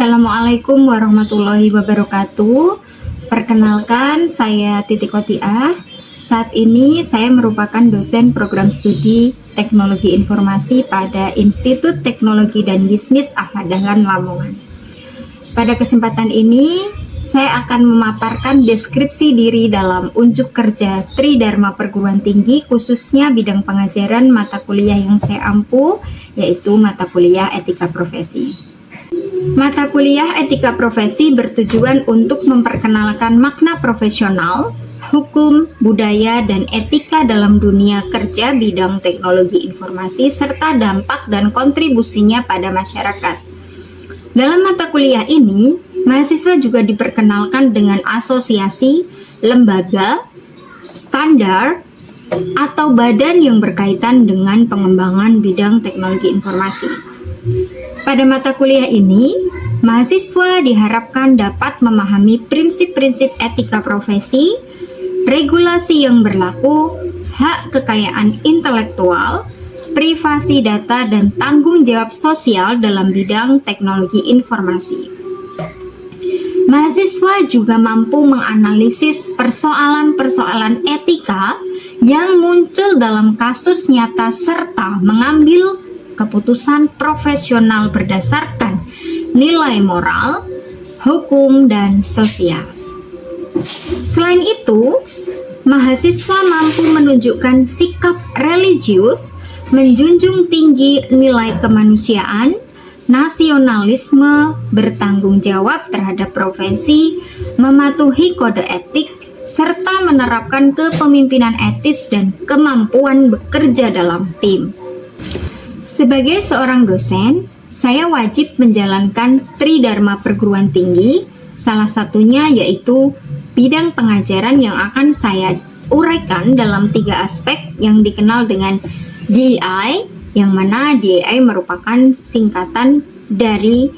Assalamualaikum warahmatullahi wabarakatuh. Perkenalkan, saya Titi Kotiah. Saat ini saya merupakan dosen program studi Teknologi Informasi pada Institut Teknologi dan Bisnis Ahmad Dahlan Lamongan. Pada kesempatan ini, saya akan memaparkan deskripsi diri dalam unjuk kerja Tridharma Perguruan Tinggi, khususnya bidang pengajaran mata kuliah yang saya ampu, yaitu mata kuliah Etika Profesi. Mata kuliah Etika Profesi bertujuan untuk memperkenalkan makna profesional, hukum, budaya, dan etika dalam dunia kerja bidang teknologi informasi serta dampak dan kontribusinya pada masyarakat. Dalam mata kuliah ini, mahasiswa juga diperkenalkan dengan asosiasi, lembaga, standar, atau badan yang berkaitan dengan pengembangan bidang teknologi informasi. Pada mata kuliah ini, mahasiswa diharapkan dapat memahami prinsip-prinsip etika profesi, regulasi yang berlaku, hak kekayaan intelektual, privasi data, dan tanggung jawab sosial dalam bidang teknologi informasi. Mahasiswa juga mampu menganalisis persoalan-persoalan etika yang muncul dalam kasus nyata serta mengambil keputusan profesional berdasarkan nilai moral, hukum, dan sosial. Selain itu, mahasiswa mampu menunjukkan sikap religius, menjunjung tinggi nilai kemanusiaan, nasionalisme, bertanggung jawab terhadap profesi, mematuhi kode etik, serta menerapkan kepemimpinan etis dan kemampuan bekerja dalam tim. Sebagai seorang dosen, saya wajib menjalankan Tridharma Perguruan Tinggi, salah satunya yaitu bidang pengajaran yang akan saya uraikan dalam 3 aspek yang dikenal dengan DEI, yang mana DEI merupakan singkatan dari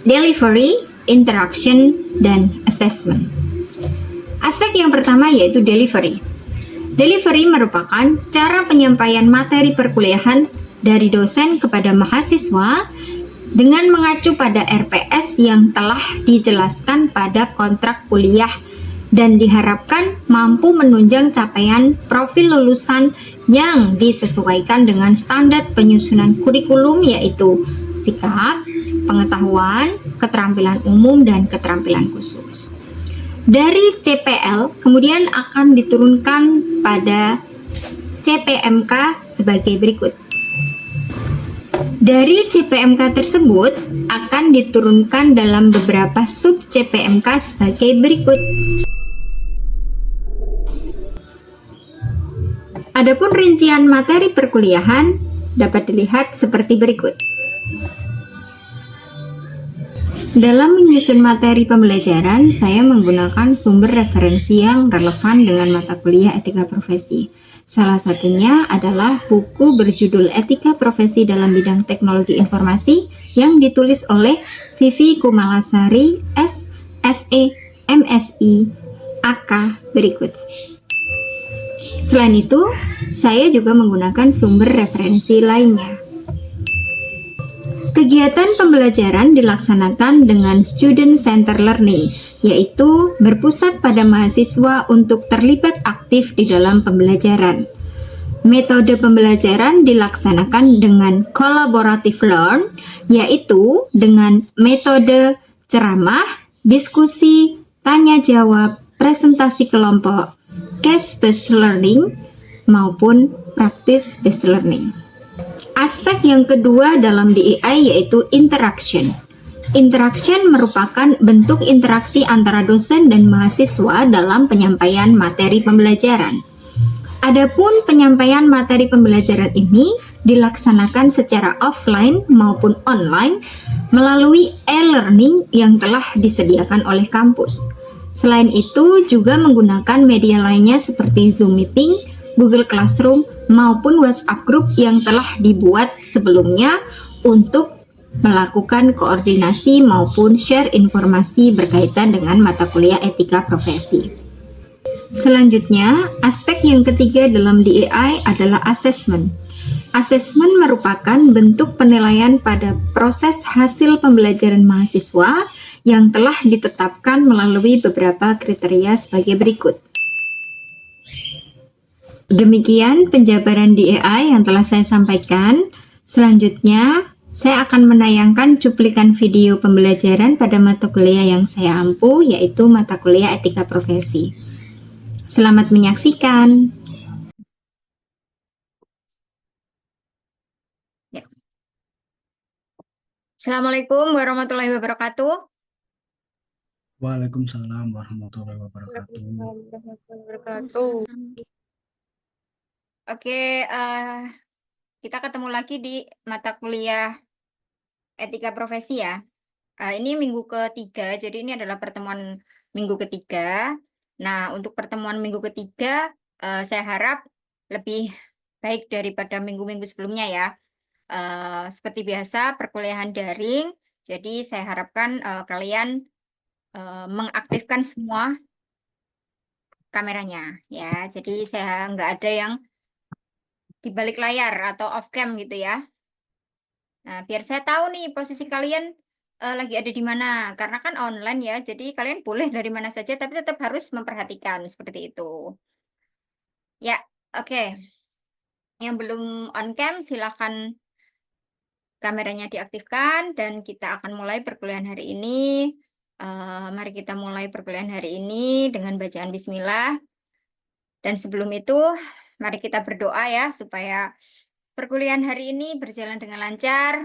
Delivery, Interaction, dan Assessment. Aspek yang pertama yaitu Delivery. Delivery merupakan cara penyampaian materi perkuliahan dari dosen kepada mahasiswa dengan mengacu pada RPS yang telah dijelaskan pada kontrak kuliah dan diharapkan mampu menunjang capaian profil lulusan yang disesuaikan dengan standar penyusunan kurikulum, yaitu sikap, pengetahuan, keterampilan umum, dan keterampilan khusus. Dari CPL kemudian akan diturunkan pada CPMK sebagai berikut. Dari CPMK tersebut akan diturunkan dalam beberapa sub CPMK sebagai berikut. Adapun rincian materi perkuliahan dapat dilihat seperti berikut. Dalam menyusun materi pembelajaran, saya menggunakan sumber referensi yang relevan dengan mata kuliah Etika Profesi. Salah satunya adalah buku berjudul Etika Profesi dalam Bidang Teknologi Informasi yang ditulis oleh Vivi Kumalasari, SSE, MSI, AK berikut. Selain itu, saya juga menggunakan sumber referensi lainnya. Kegiatan pembelajaran dilaksanakan dengan student center learning, yaitu berpusat pada mahasiswa untuk terlibat aktif di dalam pembelajaran. Metode pembelajaran dilaksanakan dengan collaborative learn, yaitu dengan metode ceramah, diskusi, tanya jawab, presentasi kelompok, case-based learning, maupun practice-based learning. Aspek yang kedua dalam DEI yaitu interaction. Interaction merupakan bentuk interaksi antara dosen dan mahasiswa dalam penyampaian materi pembelajaran. Adapun penyampaian materi pembelajaran ini dilaksanakan secara offline maupun online melalui e-learning yang telah disediakan oleh kampus. Selain itu juga menggunakan media lainnya seperti Zoom Meeting, Google Classroom, maupun WhatsApp Group yang telah dibuat sebelumnya untuk melakukan koordinasi maupun share informasi berkaitan dengan mata kuliah Etika Profesi. Selanjutnya, aspek yang ketiga dalam DEI adalah assessment. Asesmen merupakan bentuk penilaian pada proses hasil pembelajaran mahasiswa yang telah ditetapkan melalui beberapa kriteria sebagai berikut. Demikian penjabaran DEI yang telah saya sampaikan. Selanjutnya, saya akan menayangkan cuplikan video pembelajaran pada mata kuliah yang saya ampu, yaitu mata kuliah etika profesi. Selamat menyaksikan. Ya. Assalamualaikum warahmatullahi wabarakatuh. Waalaikumsalam warahmatullahi wabarakatuh. Oke, kita ketemu lagi di mata kuliah etika profesi ya. Ini minggu ketiga, jadi ini adalah pertemuan minggu ketiga. Nah, untuk pertemuan minggu ketiga, saya harap lebih baik daripada minggu-minggu sebelumnya ya. Seperti biasa, perkuliahan daring. Jadi saya harapkan kalian mengaktifkan semua kameranya ya. Jadi saya nggak ada yang di balik layar atau off cam gitu ya. Nah, biar saya tahu nih posisi kalian lagi ada di mana. Karena kan online ya, jadi kalian boleh dari mana saja, tapi tetap harus memperhatikan seperti itu. Ya, oke. Yang belum on cam, silakan kameranya diaktifkan dan kita akan mulai perkuliahan hari ini. Mari kita mulai perkuliahan hari ini dengan bacaan Bismillah. Dan sebelum itu, mari kita berdoa ya, supaya perkuliahan hari ini berjalan dengan lancar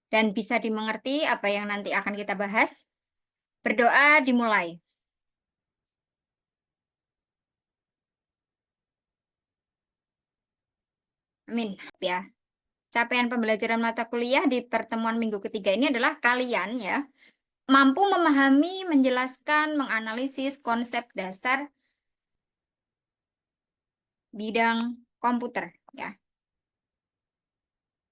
dan bisa dimengerti apa yang nanti akan kita bahas. Berdoa dimulai. Amin. Ya. Capaian pembelajaran mata kuliah di pertemuan minggu ketiga ini adalah kalian ya mampu memahami, menjelaskan, menganalisis konsep dasar bidang komputer ya.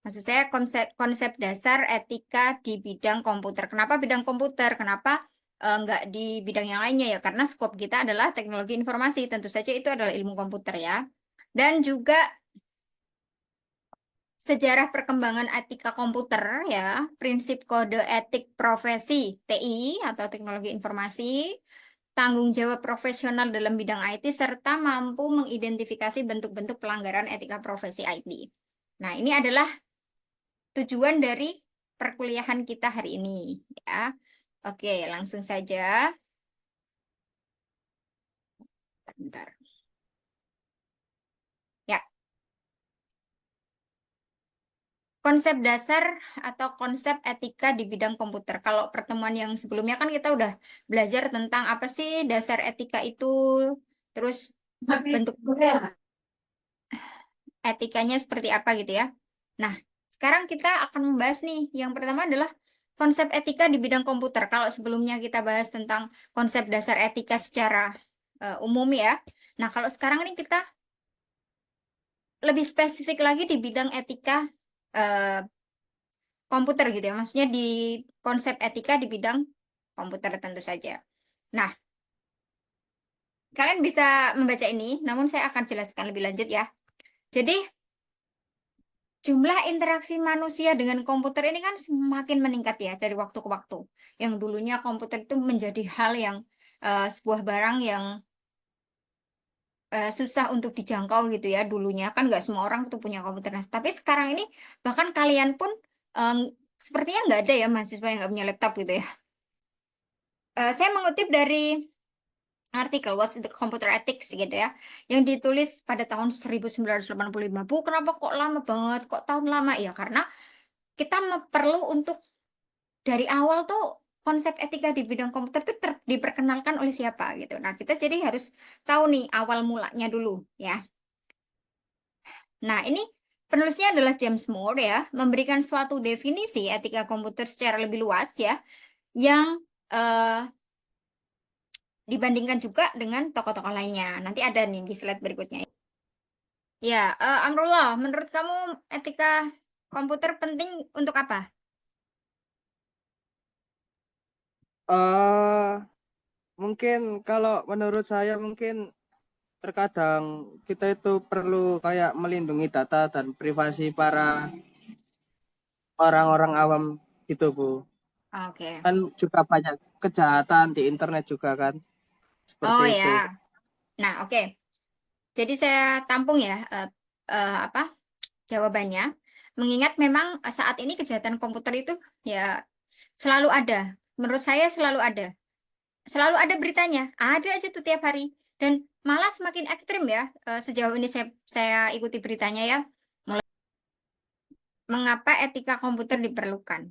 Maksud saya konsep dasar etika di bidang komputer. Kenapa bidang komputer? Kenapa nggak di bidang yang lainnya ya? Karena skop kita adalah teknologi informasi. Tentu saja itu adalah ilmu komputer ya. Dan juga sejarah perkembangan etika komputer ya, prinsip kode etik profesi TI atau teknologi informasi, tanggung jawab profesional dalam bidang IT, serta mampu mengidentifikasi bentuk-bentuk pelanggaran etika profesi IT. Nah, ini adalah tujuan dari perkuliahan kita hari ini ya. Oke, langsung saja. Bentar. Ya, konsep dasar atau konsep etika di bidang komputer. Kalau pertemuan yang sebelumnya kan kita udah belajar tentang apa sih dasar etika itu, terus bentuk etikanya seperti apa gitu ya. Nah, sekarang kita akan membahas nih. Yang pertama adalah konsep etika di bidang komputer. Kalau sebelumnya kita bahas tentang konsep dasar etika secara umum ya. Nah, kalau sekarang ini kita lebih spesifik lagi di bidang etika eh, komputer gitu ya. Maksudnya di konsep etika di bidang komputer tentu saja. Nah, kalian bisa membaca ini, namun saya akan jelaskan lebih lanjut ya. Jadi, jumlah interaksi manusia dengan komputer ini kan semakin meningkat ya dari waktu ke waktu. Yang dulunya komputer itu menjadi hal yang sebuah barang yang susah untuk dijangkau gitu ya dulunya kan nggak semua orang tuh punya komputer. Nah, tapi sekarang ini bahkan kalian pun eh, sepertinya nggak ada ya mahasiswa yang nggak punya laptop gitu ya. Saya mengutip dari artikel What's the Computer Ethics gitu ya, yang ditulis pada tahun 1985. Bu, kenapa kok lama banget? Kok tahun lama? Ya karena kita perlu untuk dari awal tuh konsep etika di bidang komputer itu diperkenalkan oleh siapa gitu. Nah, kita jadi harus tahu nih awal mulanya dulu ya. Nah, ini penulisnya adalah James Moore ya, memberikan suatu definisi etika komputer secara lebih luas ya, yang eh, dibandingkan juga dengan tokoh-tokoh lainnya. Nanti ada nih di slide berikutnya. Ya, Amrullah, menurut kamu etika komputer penting untuk apa? eh Mungkin kalau menurut saya mungkin terkadang kita itu perlu kayak melindungi data dan privasi para orang-orang awam gitu Bu. Oke. Kan juga banyak kejahatan di internet juga kan, Oh seperti itu. ya. Nah, oke. Jadi saya tampung ya apa jawabannya. Mengingat memang saat ini kejahatan komputer itu ya selalu ada. Menurut saya selalu ada. Selalu ada beritanya. Ada aja tuh tiap hari. Dan malah semakin ekstrim ya. Sejauh ini saya ikuti beritanya ya. Mengapa etika komputer diperlukan?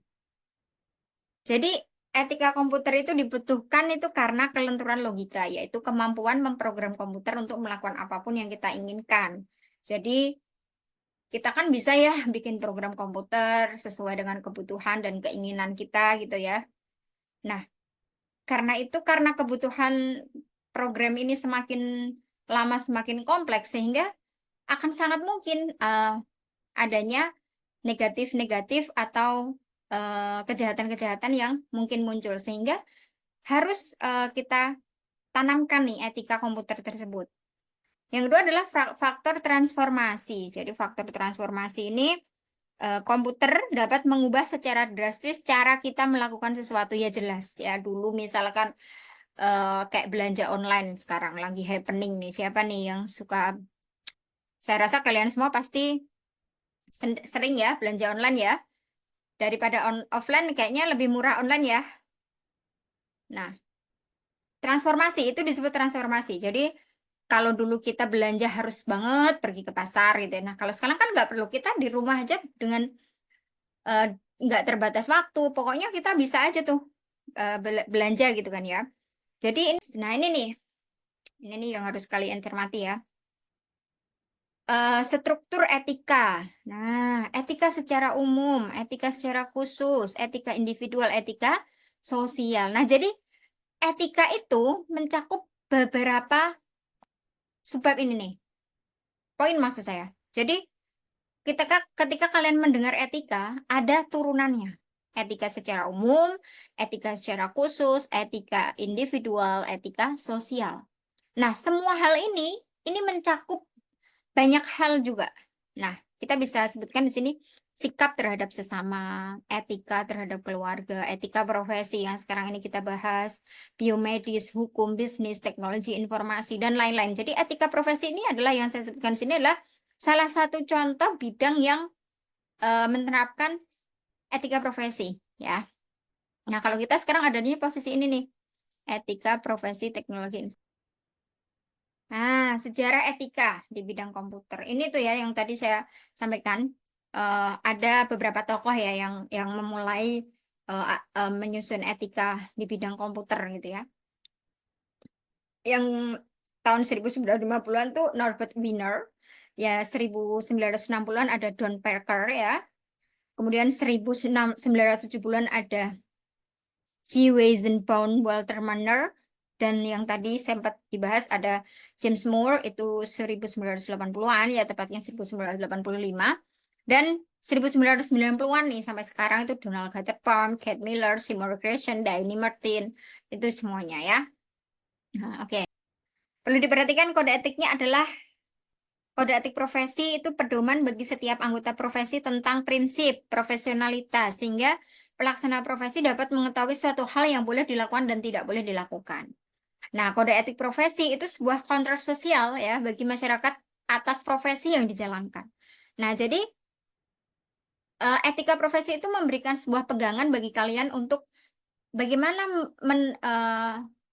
Jadi etika komputer itu dibutuhkan itu karena kelenturan logika, yaitu kemampuan memprogram komputer untuk melakukan apapun yang kita inginkan. Jadi kita kan bisa ya bikin program komputer sesuai dengan kebutuhan dan keinginan kita gitu ya. Nah, karena itu karena kebutuhan program ini semakin lama semakin kompleks sehingga akan sangat mungkin adanya negatif-negatif atau kejahatan-kejahatan yang mungkin muncul sehingga harus kita tanamkan nih etika komputer tersebut. Yang kedua adalah faktor transformasi. Jadi faktor transformasi ini komputer dapat mengubah secara drastis cara kita melakukan sesuatu ya jelas ya. Dulu misalkan kayak belanja online sekarang lagi happening nih. Siapa nih yang suka? Saya rasa kalian semua pasti sering ya belanja online ya. Daripada offline kayaknya lebih murah online ya. Nah, transformasi itu disebut transformasi. Jadi kalau dulu kita belanja harus banget pergi ke pasar gitu ya. Nah, kalau sekarang kan nggak perlu. Kita di rumah aja dengan eh, nggak terbatas waktu. Pokoknya kita bisa aja tuh belanja gitu kan ya. Jadi nah ini nih yang harus kalian cermati ya. Struktur etika. Nah, etika secara umum, etika secara khusus, etika individual, etika sosial. Nah, jadi etika itu mencakup beberapa sebab ini nih. Poin maksud saya. Jadi, ketika kalian mendengar etika, ada turunannya. Etika secara umum, etika secara khusus, etika individual, etika sosial. Nah, semua hal ini mencakup banyak hal juga. Nah, kita bisa sebutkan di sini sikap terhadap sesama, etika terhadap keluarga, etika profesi yang sekarang ini kita bahas, biomedis, hukum, bisnis, teknologi, informasi, dan lain-lain. Jadi etika profesi ini adalah yang saya sebutkan di sini adalah salah satu contoh bidang yang menerapkan etika profesi, ya. Nah, kalau kita sekarang ada di posisi ini nih, etika profesi teknologi. Nah, sejarah etika di bidang komputer. Ini tuh ya yang tadi saya sampaikan. Ada beberapa tokoh ya yang memulai menyusun etika di bidang komputer gitu ya. Yang tahun 1950-an tuh Norbert Wiener. Ya, 1960-an ada Don Parker ya. Kemudian 1970-an ada G. Weizenbaum Walter Manner, dan yang tadi sempat dibahas ada James Moore itu 1980-an ya tepatnya 1985, dan 1990-an nih sampai sekarang itu Donald Gutterbaum, Kate Miller, Seymour Gresham, Danny Martin, itu semuanya ya. Nah, oke. Perlu diperhatikan kode etiknya adalah kode etik profesi itu pedoman bagi setiap anggota profesi tentang prinsip profesionalitas sehingga pelaksana profesi dapat mengetahui suatu hal yang boleh dilakukan dan tidak boleh dilakukan. Nah, kode etik profesi itu sebuah kontrak sosial ya bagi masyarakat atas profesi yang dijalankan. Nah, jadi etika profesi itu memberikan sebuah pegangan bagi kalian untuk bagaimana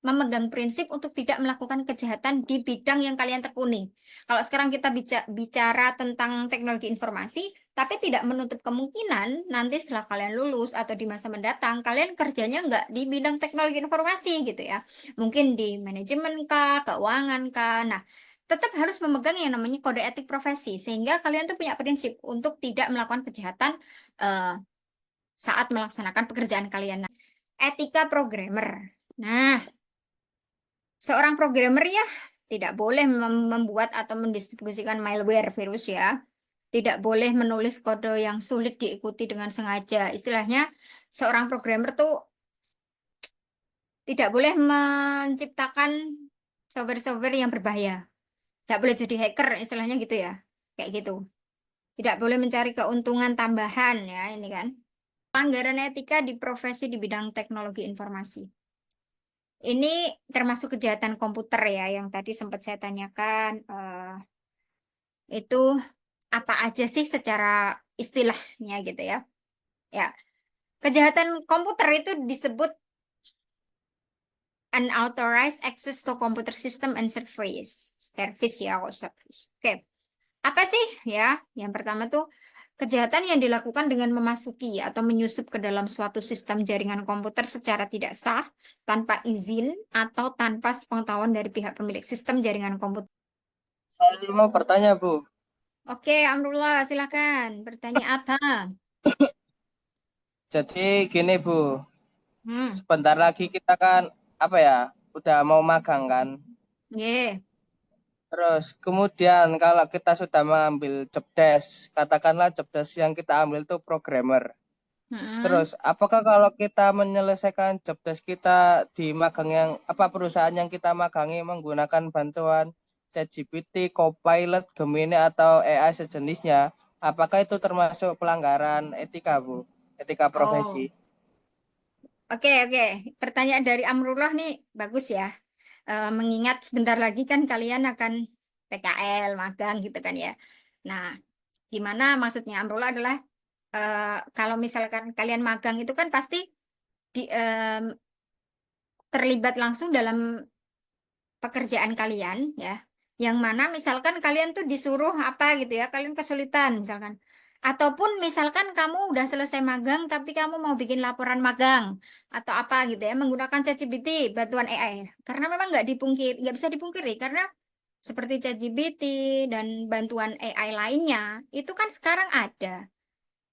memegang prinsip untuk tidak melakukan kejahatan di bidang yang kalian tekuni. Kalau sekarang kita bicara tentang teknologi informasi, tapi tidak menutup kemungkinan nanti setelah kalian lulus atau di masa mendatang, kalian kerjanya nggak di bidang teknologi informasi gitu ya. Mungkin di manajemen kah, keuangan kah. Nah, tetap harus memegang yang namanya kode etik profesi, sehingga kalian tuh punya prinsip untuk tidak melakukan kejahatan eh, saat melaksanakan pekerjaan kalian. Nah, etika programmer. Nah, seorang programmer ya tidak boleh membuat atau mendistribusikan malware virus ya. Tidak boleh menulis kode yang sulit diikuti dengan sengaja. Istilahnya, seorang programmer tuh tidak boleh menciptakan software-software yang berbahaya. Nggak boleh jadi hacker, istilahnya gitu ya. Kayak gitu. Tidak boleh mencari keuntungan tambahan ya, ini kan. Pelanggaran etika di profesi di bidang teknologi informasi. Ini termasuk kejahatan komputer ya, yang tadi sempat saya tanyakan. Itu apa aja sih secara istilahnya gitu ya. Ya, kejahatan komputer itu disebut unauthorized access to computer system and service. Service ya, oh service. Oke. Apa sih ya? Yang pertama tuh kejahatan yang dilakukan dengan memasuki atau menyusup ke dalam suatu sistem jaringan komputer secara tidak sah, tanpa izin atau tanpa sepengetahuan dari pihak pemilik sistem jaringan komputer. Saya mau bertanya, Bu. Oke, Amrullah, silakan. Bertanya apa? Jadi gini, Bu. Hmm, Sebentar lagi kita kan apa ya? Udah mau magang kan? yeah. Terus kemudian kalau kita sudah mengambil job desk, katakanlah job desk yang kita ambil itu programmer. Hmm. Terus apakah kalau kita menyelesaikan job desk kita di magang yang apa perusahaan yang kita magangi menggunakan bantuan ChatGPT, Copilot, Gemini atau AI sejenisnya, apakah itu termasuk pelanggaran etika, Bu? Etika Oh, profesi? oke, oke. Pertanyaan dari Amrullah nih bagus ya. Mengingat sebentar lagi kan kalian akan PKL, magang gitu kan ya. Nah, gimana maksudnya Amrullah adalah kalau misalkan kalian magang itu kan pasti di, terlibat langsung dalam pekerjaan kalian ya. Yang mana misalkan kalian tuh disuruh apa gitu ya, kalian kesulitan misalkan. Ataupun misalkan kamu udah selesai magang tapi kamu mau bikin laporan magang atau apa gitu ya, menggunakan ChatGPT, bantuan AI. Karena memang nggak bisa dipungkiri karena seperti ChatGPT dan bantuan AI lainnya itu kan sekarang ada.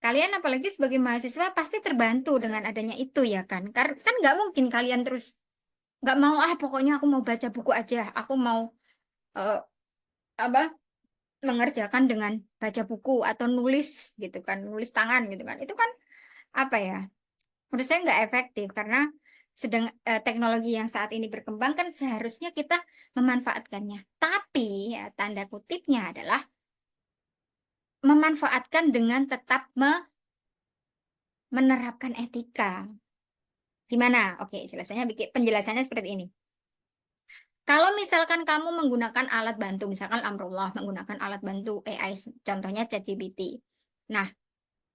Kalian apalagi sebagai mahasiswa pasti terbantu dengan adanya itu ya kan? Karena kan nggak mungkin kalian terus nggak mau pokoknya aku mau baca buku aja, aku mau eh, apa mengerjakan dengan baca buku atau nulis gitu kan, nulis tangan gitu kan. Itu kan apa ya? Menurut saya nggak efektif karena teknologi yang saat ini berkembang kan seharusnya kita memanfaatkannya. Tapi ya tanda kutipnya adalah memanfaatkan dengan tetap menerapkan etika. Gimana? Oke, penjelasannya seperti ini. Kalau misalkan kamu menggunakan alat bantu, misalkan Amrullah menggunakan alat bantu AI, contohnya ChatGPT. Nah,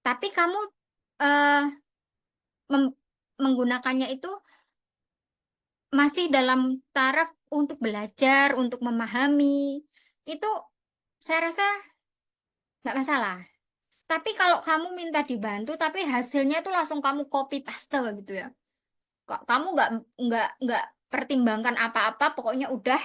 tapi kamu eh, menggunakannya itu masih dalam taraf untuk belajar, untuk memahami, itu saya rasa nggak masalah. Tapi kalau kamu minta dibantu, tapi hasilnya itu langsung kamu copy paste gitu ya. Kok kamu nggak pertimbangkan apa-apa, pokoknya udah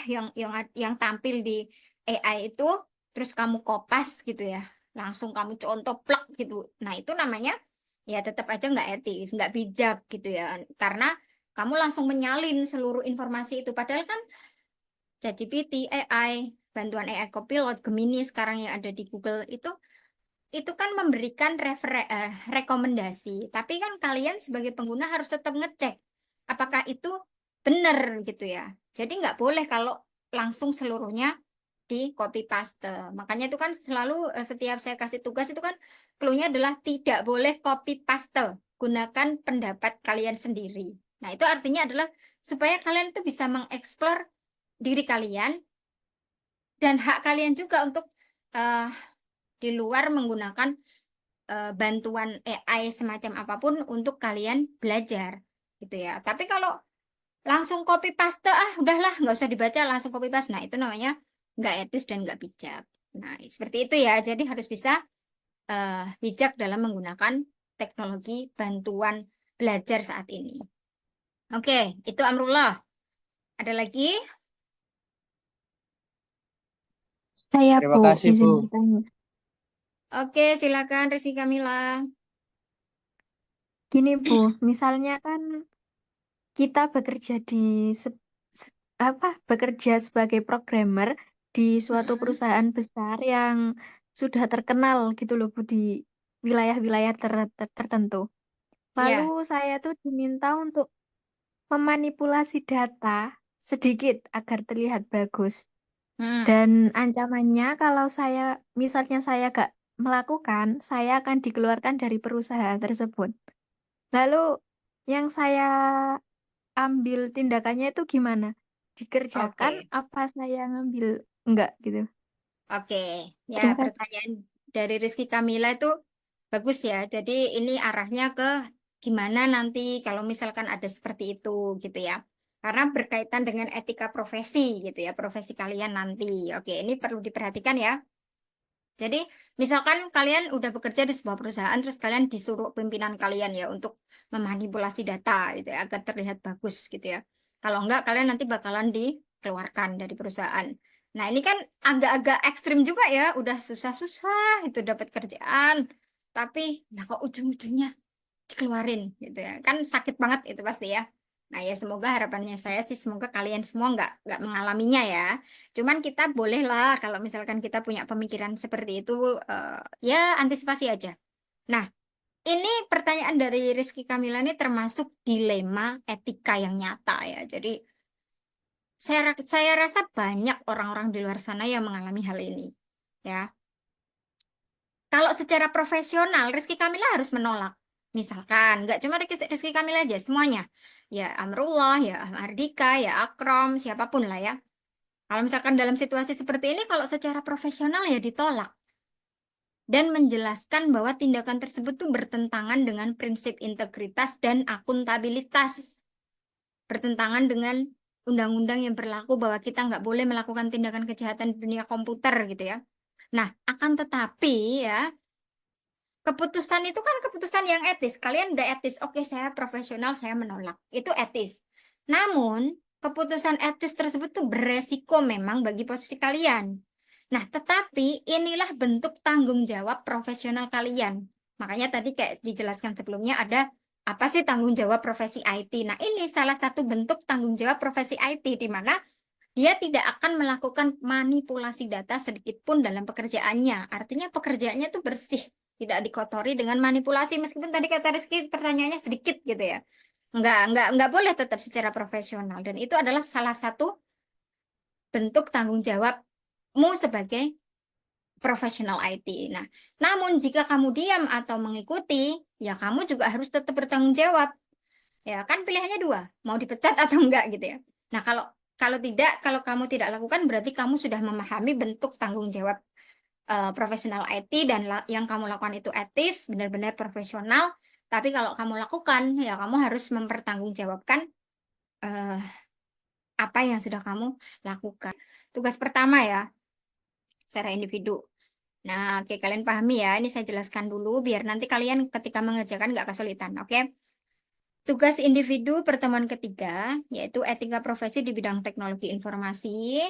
yang tampil di AI itu terus kamu kopas gitu ya. Langsung kamu contoh plak gitu. Nah, itu namanya ya tetap aja nggak etis, nggak bijak gitu ya. Karena kamu langsung menyalin seluruh informasi itu padahal kan ChatGPT, AI, bantuan AI Copilot, Gemini sekarang yang ada di Google itu kan memberikan rekomendasi. Tapi kan kalian sebagai pengguna harus tetap ngecek apakah itu benar gitu ya. Jadi nggak boleh kalau langsung seluruhnya di copy paste. Makanya itu kan selalu setiap saya kasih tugas itu kan clue-nya adalah tidak boleh copy paste. Gunakan pendapat kalian sendiri. Nah, itu artinya adalah supaya kalian itu bisa mengeksplor diri kalian dan hak kalian juga untuk eh, di luar menggunakan bantuan AI semacam apapun untuk kalian belajar gitu ya. Tapi kalau langsung copy paste udahlah nggak usah dibaca langsung copy paste. Nah itu namanya nggak etis dan nggak bijak. Nah seperti itu ya. Jadi harus bisa bijak dalam menggunakan teknologi bantuan belajar saat ini. Oke, itu Amrullah. Ada lagi? Saya Terima Bu, kasih, Bu. izin bertanya. Oke, silakan Rizky Kamila. Gini Bu, misalnya kan kita bekerja bekerja sebagai programmer di suatu Mm-mm. perusahaan besar yang sudah terkenal gitu loh Bu di wilayah-wilayah tertentu. Lalu Ya, saya tuh diminta untuk memanipulasi data sedikit agar terlihat bagus. Hmm. Dan ancamannya kalau misalnya saya gak melakukan, saya akan dikeluarkan dari perusahaan tersebut. Lalu yang saya ambil tindakannya itu gimana? Dikerjakan Oke. apa saya ngambil enggak gitu? Oke, ya Terima kasih. pertanyaan dari Rizky Kamila itu bagus ya. Jadi ini arahnya ke gimana nanti kalau misalkan ada seperti itu gitu ya. Karena berkaitan dengan etika profesi gitu ya, profesi kalian nanti. Oke, ini perlu diperhatikan ya. Jadi misalkan kalian udah bekerja di sebuah perusahaan, terus kalian disuruh pimpinan kalian ya untuk memanipulasi data gitu ya, agar terlihat bagus gitu ya. Kalau enggak, kalian nanti bakalan dikeluarkan dari perusahaan. Nah, ini kan agak-agak ekstrim juga ya, udah susah-susah itu dapat kerjaan, tapi nah kok ujung-ujungnya dikeluarin gitu ya. Kan sakit banget itu pasti ya. Nah, ya semoga harapannya saya sih semoga kalian semua nggak mengalaminya ya. Cuman kita bolehlah kalau misalkan kita punya pemikiran seperti itu eh, ya antisipasi aja. Nah, ini pertanyaan dari Rizky Kamila ini termasuk dilema etika yang nyata ya. Jadi saya rasa banyak orang-orang di luar sana yang mengalami hal ini. Ya, kalau secara profesional, Rizky Kamila harus menolak. Misalkan, nggak cuma Rizky Kamila aja, semuanya. Ya Amrullah, ya Mardika, ya Akrom, siapapun lah ya. Kalau misalkan dalam situasi seperti ini, kalau secara profesional ya ditolak. Dan menjelaskan bahwa tindakan tersebut tuh bertentangan dengan prinsip integritas dan akuntabilitas. Bertentangan dengan undang-undang yang berlaku bahwa kita nggak boleh melakukan tindakan kejahatan di dunia komputer gitu ya. Nah, akan tetapi ya, keputusan itu kan keputusan yang etis. Kalian udah etis. Oke, saya profesional, saya menolak. Itu etis. Namun, keputusan etis tersebut tuh beresiko memang bagi posisi kalian. Nah, tetapi inilah bentuk tanggung jawab profesional kalian. Makanya tadi kayak dijelaskan sebelumnya ada apa sih tanggung jawab profesi IT. Nah, ini salah satu bentuk tanggung jawab profesi IT di mana dia tidak akan melakukan manipulasi data sedikit pun dalam pekerjaannya. Artinya pekerjaannya tuh bersih, tidak dikotori dengan manipulasi. Meskipun tadi kata Rizky pertanyaannya sedikit gitu ya. Nggak boleh tetap secara profesional. Dan itu adalah salah satu bentuk tanggung jawabmu sebagai profesional IT. Nah, namun jika kamu diam atau mengikuti, ya kamu juga harus tetap bertanggung jawab. Ya kan pilihannya dua, mau dipecat atau enggak gitu ya. Nah, kalau kalau tidak, kalau kamu tidak lakukan berarti kamu sudah memahami bentuk tanggung jawab profesional IT dan yang kamu lakukan itu etis, benar-benar profesional. Tapi kalau kamu lakukan, ya kamu harus mempertanggungjawabkan eh, apa yang sudah kamu lakukan. Tugas pertama ya, secara individu. Nah, oke kalian pahami ya. Ini saya jelaskan dulu biar nanti kalian ketika mengerjakan nggak kesulitan, oke? Tugas individu pertemuan ketiga, yaitu etika profesi di bidang teknologi informasi.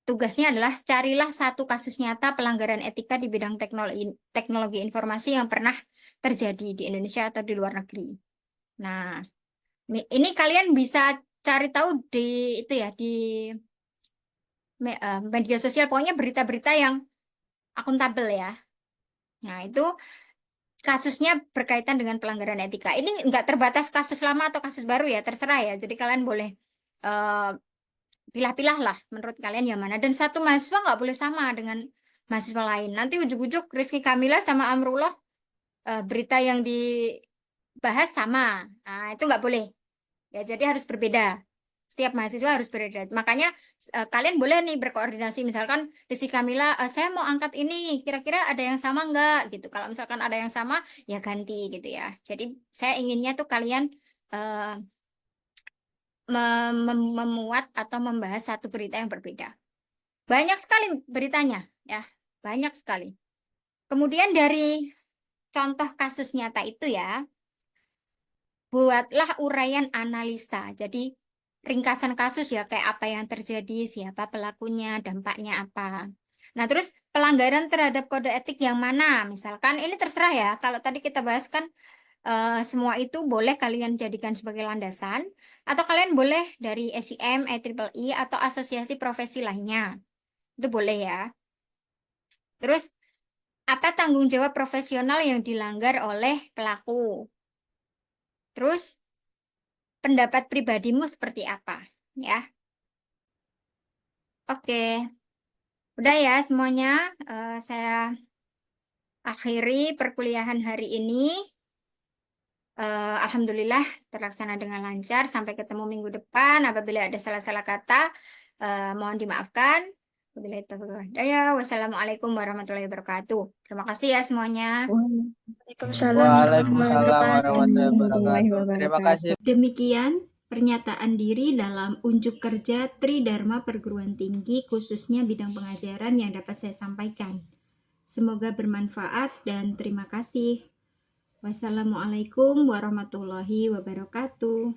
Tugasnya adalah carilah satu kasus nyata pelanggaran etika di bidang teknologi informasi yang pernah terjadi di Indonesia atau di luar negeri. Nah, ini kalian bisa cari tahu di itu ya di media sosial, pokoknya berita-berita yang akuntabel ya. Nah, itu kasusnya berkaitan dengan pelanggaran etika. Ini nggak terbatas kasus lama atau kasus baru ya, terserah ya. Jadi kalian boleh eh, pilah-pilah lah menurut kalian yang mana. Dan satu mahasiswa nggak boleh sama dengan mahasiswa lain. Nanti ujuk-ujuk Rizky Kamila sama Amrullah berita yang dibahas sama. Nah, itu nggak boleh. Ya, jadi harus berbeda. Setiap mahasiswa harus berbeda. Makanya kalian boleh nih berkoordinasi. Misalkan Rizky Kamila, saya mau angkat ini, kira-kira ada yang sama nggak gitu. Kalau misalkan ada yang sama, ya ganti gitu ya. Jadi saya inginnya tuh kalian eh, memuat atau membahas satu berita yang berbeda. Banyak sekali beritanya, ya, banyak sekali. Kemudian dari contoh kasus nyata itu ya, buatlah uraian analisa. Jadi ringkasan kasus ya, kayak apa yang terjadi, siapa pelakunya, dampaknya apa. Nah, terus pelanggaran terhadap kode etik yang mana? Misalkan ini terserah ya. Kalau tadi kita bahas kan semua itu boleh kalian jadikan sebagai landasan, atau kalian boleh dari SIM, IEEE, atau asosiasi profesi lainnya. Itu boleh ya. Terus, apa tanggung jawab profesional yang dilanggar oleh pelaku? Terus, pendapat pribadimu seperti apa? Ya. Oke, udah ya semuanya. Saya akhiri perkuliahan hari ini. Alhamdulillah terlaksana dengan lancar. Sampai ketemu minggu depan. Apabila ada salah-salah kata, mohon dimaafkan. Wabillahi taufiq wal hidayah. Wassalamualaikum warahmatullahi wabarakatuh. Terima kasih ya semuanya. Waalaikumsalam Waalaikumsalam warahmatullahi warahmatullahi wabarakatuh. Terima kasih. wabarakatuh. Demikian pernyataan diri dalam unjuk kerja Tridharma Perguruan Tinggi khususnya bidang pengajaran yang dapat saya sampaikan. Semoga bermanfaat dan terima kasih. Wassalamualaikum warahmatullahi wabarakatuh.